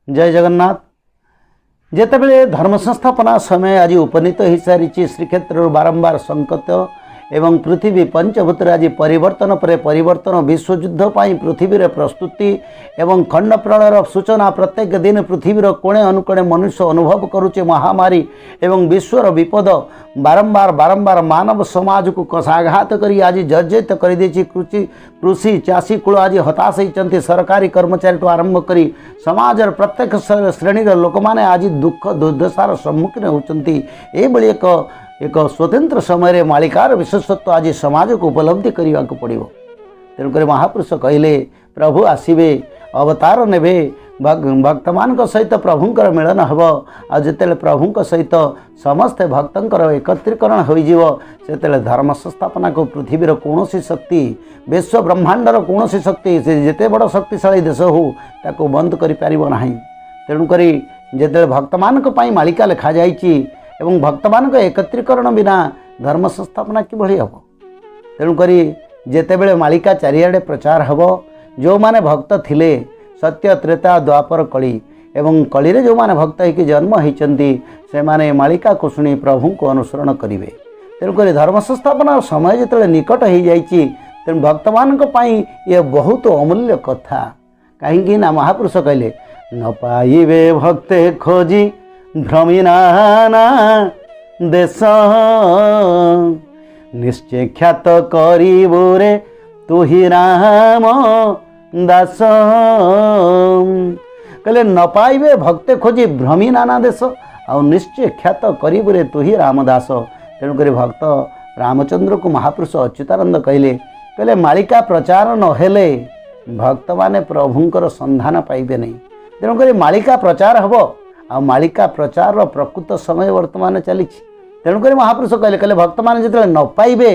जय जगन्नाथ। जेतेबेले धर्म संस्थापना समय आज उपनीत हो सारी श्रीक्षेत्र बारंबार संकट एवं पृथ्वी पंचभूतर आज परिवर्तन पर परिवर्तन विश्वयुद्ध पाई पृथ्वी प्रस्तुति एवं खंड प्रलयर सूचना प्रत्येक दिन पृथ्वीर कोणे अनुकोणे मनुष्य अनुभव करुचे महामारी एवं विश्वर विपद बारंबार बारंबार मानव समाज को कषाघात करी आज जर्जरित कर कृषि चाषी कूल आज हताश होती सरकारी कर्मचारी आरंभ कर समाज प्रत्येक श्रेणी लोक मैंने आज दुख दुर्दशार सम्मुखीन होती। एक स्वतंत्र समय मालिकार विशेषत्व आज समाज को उपलब्धि करने को पड़ो। तेणुक महापुरुष कहले प्रभु आसवे अवतार ने भक्त मान सहित प्रभुंर मिलन हम आते प्रभु सहित समस्ते भक्तर एकत्रीकरण होते धर्म संस्थापना को पृथ्वीर कौन शक्ति विश्व ब्रह्मांडर कौन शक्ति से जिते बड़ शक्तिशाली देश हो ताको बंद करें। तेणुक जिते भक्त मान मालिका लिखा जाइए एवं भक्त मान एकत्रीकरण बिना धर्म संस्थापना किभଳି हम। तेणुक जितेबले मालिका चारिआडे प्रचार हम जो माने भक्त थिले सत्य त्रेता द्वापर कली एवं कली रे जो माने भक्त होकर जन्म होती से माने मालिका को शुणी प्रभु को अनुसरण करेंगे। तेणुक धर्म संस्थापना समय जिते निकट हो जाइए तेणु भक्त मान ये बहुत अमूल्य कथा कहीं महापुरुष कहले न पाइबे भक्ते खोजी भ्रमिनाना देश निश्चय ख्यात करिबोरे तू ही राम दास कहले न पाइबे भक्ते खोजी भ्रमी नाना देश आ निश्चय ख्यात करिबोरे तू ही रामदास। तेणुक भक्त रामचंद्र को महापुरुष अच्युतानंद कहले मालिका प्रचार नहेले भक्त माने प्रभुंकर संधान पाइबे नहीं। तेणुक मालिका प्रचार हम आ मालिका प्रचार प्रकृत समय वर्तमान चली। तेणुक महापुरुष कहले भक्त मैंने जिते न पाइबे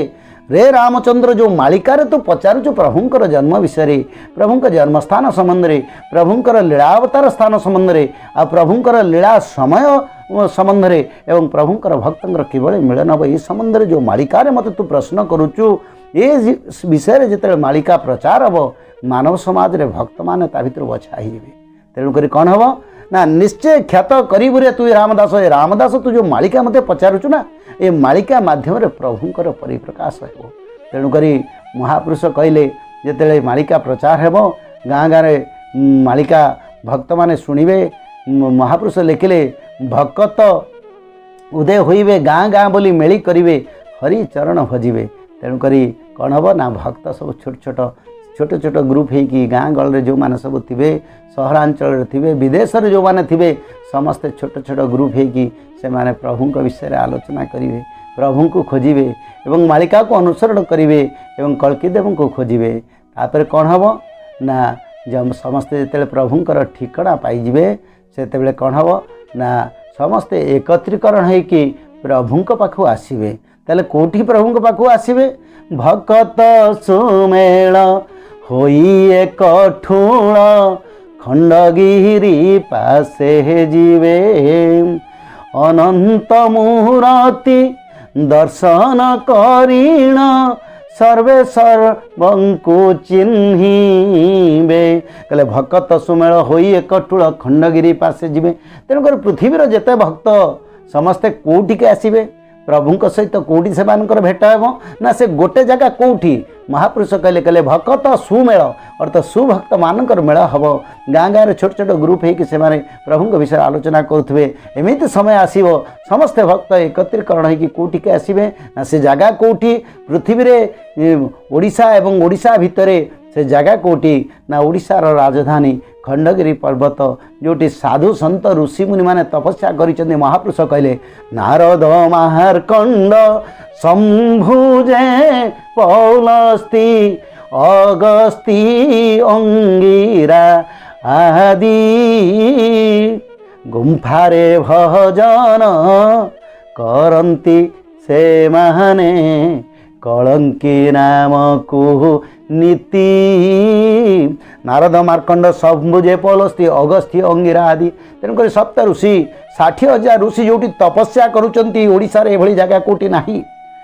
रे रामचंद्र जो मालिका रे तू पचारुचु प्रभुंकर जन्म विषय प्रभुंर जन्मस्थान संबंध में प्रभुंकर लीलावतार स्थान संबंध में आ प्रभुंकर लीला समय संबंध में एवं प्रभुंकर भक्तर किभଳି मिलन हम ये संबंध में जो मालिका मत तू प्रश्न करुचु ये विषय जिते मालिका प्रचार हम मानव समाज रे भक्त मैंने ता भीतर बछा हे। तेणुक कौन हम ना निश्चय ख्यात करिबुरे तू रामदास ए रामदास तू जो मालिका मत पचारुचु ना ये मालिका माध्यम प्रभुंकर परिप्रकाश हो। तेणुक महापुरुष कहले जिते मालिका प्रचार हेब गाँ गाँव मालिका भक्त माने शुणिबे। महापुरुष लिखिले भक्त उदय होइबे गाँ गाँ बोली मेली करिवे हरि चरण भजिबे। तेणुक कौन हम ना भक्त सब छोट छोट ग्रुप होगी गाँ गल जो मैंने सब थे सहरांचल थे विदेश जो मैंने थे समस्ते छोट छोट ग्रुप होगी से माने प्रभु विषय आलोचना करेंगे प्रभु को खोजे एवं मालिका को अनुसरण करेंगे एवं कल्कीदेव को खोजे। तापर कौन हम ना जब समस्ते जिते प्रभुंर ठिकଣା पाइबे से कौन हम ना समस्ते एकत्रीकरण होगी प्रभु पाखु आसवे। ताले कोठी प्रभु पाखु आसवे भक्त सुमेल होई एक ठूल खंडगिरी पासे जीवे अनंत मुहूर्ति दर्शन करीण सर्वे सर्वंकु चिन्हिबे। कहले भक्त सुमेल होई एक ठूल खंडगिरी पासे जीवे। तेणुकर पृथ्वीर जेते भक्त समस्ते कोठी के आसीबे प्रभु सहित कौटी से भेट हो ना से गोटे जगह कौटी महापुरुष कहले भक्त सुमेल अर्थात सुभक्त मानकर मेल हम गाँ गाँव छोट छोट ग्रुप होकर प्रभु विषय आलोचना करुवे। एमती समय आसो समस्ते भक्त एकत्रीकरण होकर कौटी के आसवे ना से जगह कौटी पृथ्वी रे ओडिशा एवं ओडिशा भितर से जगह कौटी ना ओडिशार राजधानी खंडगिरी पर्वत जोटी साधु संत ऋषि मुनि माने तपस्या करिसेंती। महापुरुष कहले नारद मार्कंड शंभुजे पौलस्ती अगस्ती अंगिरा आदि गुंफारे भजन करंती से माने कलंकी नाम को नीति। नारद मार्कंड शंभुजे पौलस्ती अगस्त्य अंगिरा आदि तेणुक सप्त ऋषि 60,000 ऋषि जो तपस्या करुँच ओडिशार एभली जगह कौटी ना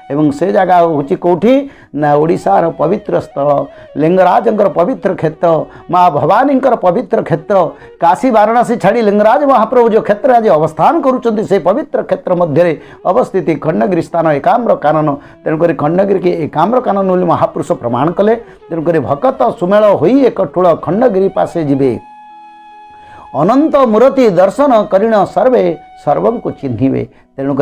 एवं से जगह हूँ कौटी ना ओडिशार पवित्र स्थल लिंगराजंकर पवित्र क्षेत्र माँ भवानी पवित्र क्षेत्र काशी वाराणसी छाड़ी लिंगराज महाप्रभु जो क्षेत्र आज अवस्थान करुँच से पवित्र क्षेत्र मध्य अवस्थित खंडगिरी स्थान एकाम्र कानन तेणुक खंडगिरी की एकाम्र कानन बोली महापुरुष प्रमाण कले तेणुक भक्त सुमेल हो एक ठूल खंडगिरी पासे जीवे अनंत मूर्ति दर्शन करिण सर्वे सर्व को चिन्हिबे तेणुक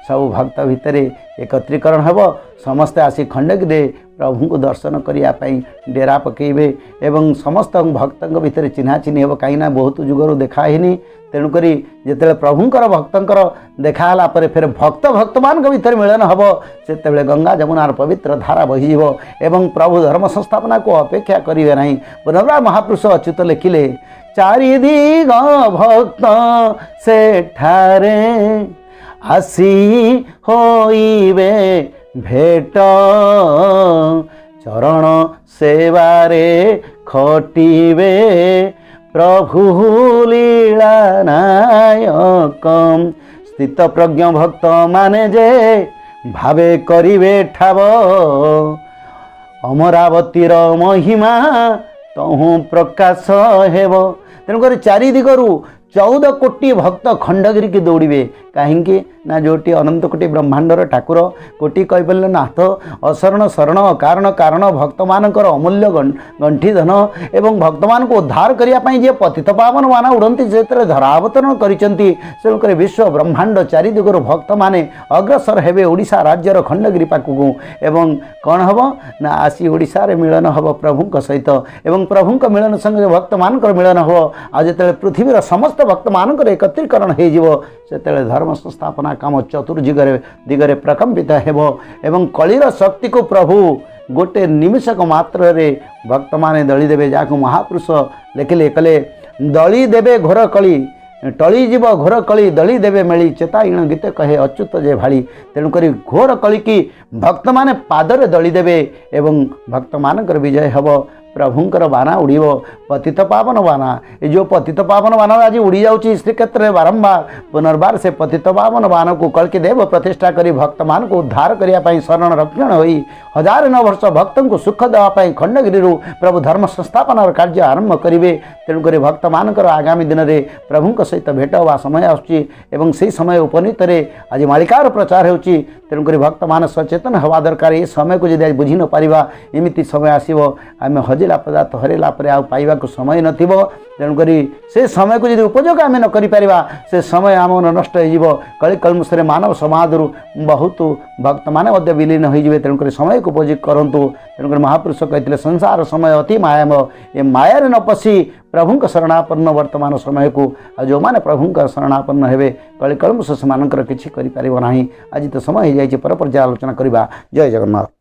सब भक्त भितर एकत्रीकरण हेब समस्ते आसी खंडगिरी प्रभु को दर्शन करने डेरा पकेबे एवं समस्त भक्त भितर चिन्हा चिन्ह हेब कहीं बहुत जुगर देखाहीनी तेणुक जिते प्रभुंकर भक्तर देखाला फिर भक्त भक्त मान भीतर मिलन हम से गंगा जमुनार पवित्र धारा बहीज एवं प्रभु धर्म संस्थापना को अपेक्षा करेंगे ना पुनर्बार महापुरुष अच्युत लिखिले चारिदिग भक्त से ठारे आसी होइबे भेट चरण सेवारे खटिबे प्रभु लीला नायक स्थित प्रज्ञ भक्त माने जे भावे करिवे ठाव अमरावतीर महिमा तहु प्रकाश हेब तेणुक चारि दिगरु 14 कोटी भक्त खंडगिरी की दौड़े कहीं ना जोटी अनंत कोटी ब्रह्मांडर ठाकुर कोटी कहीपर नाथ अशरण शरण कारण कारण भक्त मानकर अमूल्य गंठी धन एवं भक्त मान को उद्धार करने जी पतित पावन मान उड़ती से धरावतरण करुक विश्व ब्रह्मांड चारि दिगरु भक्त माने अग्रसर हेबे ओडिशा राज्यर खंडगिरी पाखक एवं कौन हम ना आसी ओडिशा मिलन हम प्रभु सहित एवं प्रभु मिलन संगे भक्त मानकर मिलन हम आज जो पृथ्वीर समस्त भक्त मानकर एकत्रीकरण से धर्म संस्थापना काम चतुर्दिगरे दिगरे प्रकंपित हेब एवं कलिर शक्ति को प्रभु गोटे निमिषक मात्र रे भक्त माने दली देवे जहाँ महापुरुष लिखिले कले दली देवे घोर कली टली जीव घोर कली दली देवे मेली चेताईण गीते कहे अच्युत जे भाड़ी तेणुक घोर कली की भक्त माने पादरे दली देवे एवं भक्त मानकर विजय हेब प्रभुंकर बाना उड़ीब पतित पावन बाना ये जो पतित पावन बाना आज उड़ी जाऊँगी श्रीक्षेत्र में बारंबार पुनर्बार से पतित पावन बान को कलकी देव प्रतिष्ठा करी भक्त मान को उद्धार करने शरण रक्षण होई 1009 वर्ष भक्त को सुख देवाई खंडगिरी प्रभु धर्म संस्थापनार कार्य आरंभ करेंगे तेणुक भक्त मानकर आगामी दिन में प्रभु सहित भेट हवा समय आसुच्ची से समय उपनीत आज मालिकार प्रचार होची तेणुक भक्त मान सचेतन हवा दरकार ये समय को जब बुझी न पारिबा एमिति समय आसीबो आमे हजिला पदार्थ हरेला पर आ पाइबा को समय नथिबो तेणुक से समय को जब उपयोग आम न करिपारिबा से समय आम नष्ट हो कली कलमुषे मानव समाज बहुत भक्त माने विलीन हो तेणुक समय को उपयोग करूँ तेणुक महापुरुष कहते संसार समय अति मायामय ये मायारे न पशि प्रभु शरणापन्न वर्तमान समय को जो मैंने प्रभु शरणापन्न हेबे कली कलमुष से किसी करें आज तो समय हो जाए पर पर्यालोचना करवा। जय जगन्नाथ।